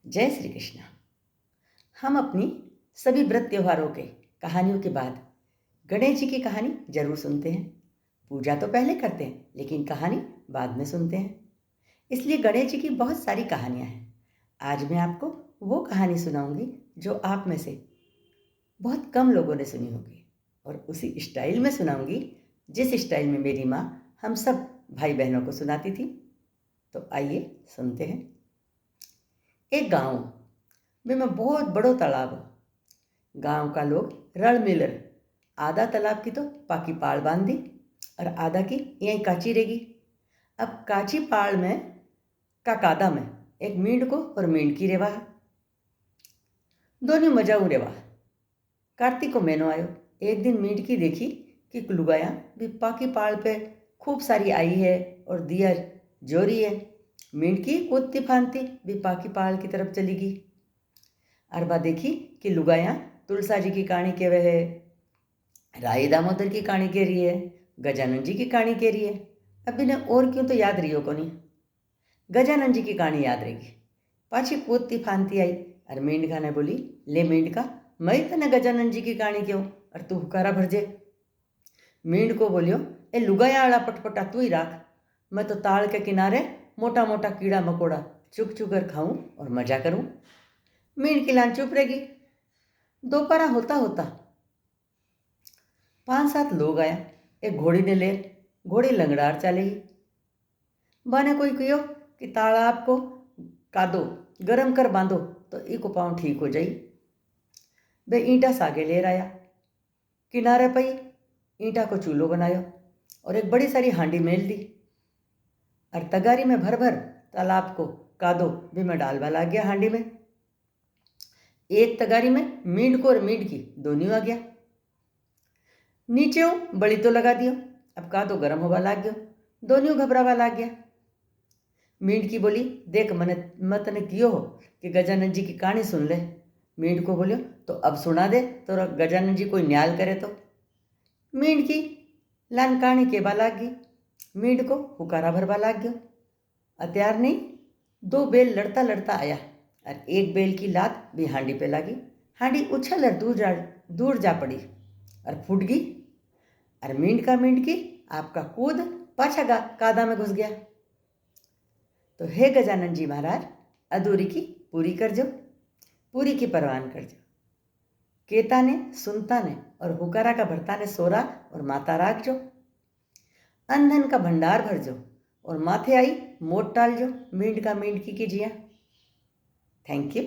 जय श्री कृष्ण। हम अपनी सभी व्रत त्योहारों के कहानियों के बाद गणेश जी की कहानी जरूर सुनते हैं। पूजा तो पहले करते हैं लेकिन कहानी बाद में सुनते हैं। इसलिए गणेश जी की बहुत सारी कहानियां हैं। आज मैं आपको वो कहानी सुनाऊंगी जो आप में से बहुत कम लोगों ने सुनी होगी, और उसी स्टाइल में सुनाऊंगी जिस स्टाइल में मेरी माँ हम सब भाई बहनों को सुनाती थी। तो आइए सुनते हैं। एक गांव में बहुत बड़ो तालाब हो। गांव का लोग रल मिलर आधा तालाब की तो पाकी पाड़ बांध दी और आधा की यहीं काची रहेगी। अब काची पाड़ में का कादा में एक मींड को और मींड की रेवा है। दोनों मजाऊ रेवा। कार्तिक को मैनो आयो। एक दिन मींड की देखी कि लुगाया भी पाकी पाड़ पे खूब सारी आई है और दिया जोरी है। मींड की कूदती फांदती भी पाकी पाड़ की तरफ चली गई। अरबा देखी कि लुगाया तुलसा जी की कहानी कह रहे है, राई दामोदर की कहानी कह रही है, गजानन जी की कहानी कह रही है। अब इन्हें और क्यों तो याद रही हो को नहीं। गजानन जी की कहानी याद रहेगी। पाछी कूदती फांदती आई और मेंढका ने बोली, ले मेंढका, मैं तने गजानन जी की कहानी क्यों और तू हुकारा भरजे। मेंढ को बोलियो, ए लुगाया आला पटपटा तू ही राख, मैं तो ताड़ के किनारे मोटा मोटा कीड़ा मकोड़ा चुग चुगर खाऊं और मजा करूं। मेंढ की लान चुप रहेगी। दोपहर होता होता 5-7 लोग आया। एक घोड़ी ने ले घोड़ी लंगड़ार चलेगी। बाने कोई कहो कि तालाब को कादो गरम कर बांधो तो इको पाँव ठीक हो जाई। वे ईंटा सागे ले आया। किनारे पई ईंटा को चूल्हो बनायो और एक बड़ी सारी हांडी मेल दी और तगारी में भर भर तालाब को कादो भी में डालवा ला गया। हांडी में एक तगारी में मींड को और मींड की दोनों आ गया। नीचे बड़ी तो लगा दियो। अब का तो गर्म होवा लाग गयो। दोनों घबरावा लाग गया। मींड की बोली, देख मने मत ने कियो हो कि गजानन जी की कहानी सुन ले। मींड को बोलियो, तो अब सुना दे तो गजानन जी कोई न्याल करे तो। मींड की लान कहानी केबा लाग गई। मींड को हुकारा भरवा लाग गयो। अत्यार नहीं, 2 बेल लड़ता लड़ता आया और एक बेल की लात भी हांडी पे लगी। हांडी उछल और दूर जा पड़ी और फूट गई। और मींड की आपका कूद पाछा कादा में घुस गया। तो हे गजानन जी महाराज, अधूरी की पूरी कर जो, पूरी की परवान कर जो। केता ने सुनता ने और हुकारा का भरता ने सोरा और माता राख जो। अंधन का भंडार भर जो और माथे आई मोट टाल जो। मींड की जिया। Thank you.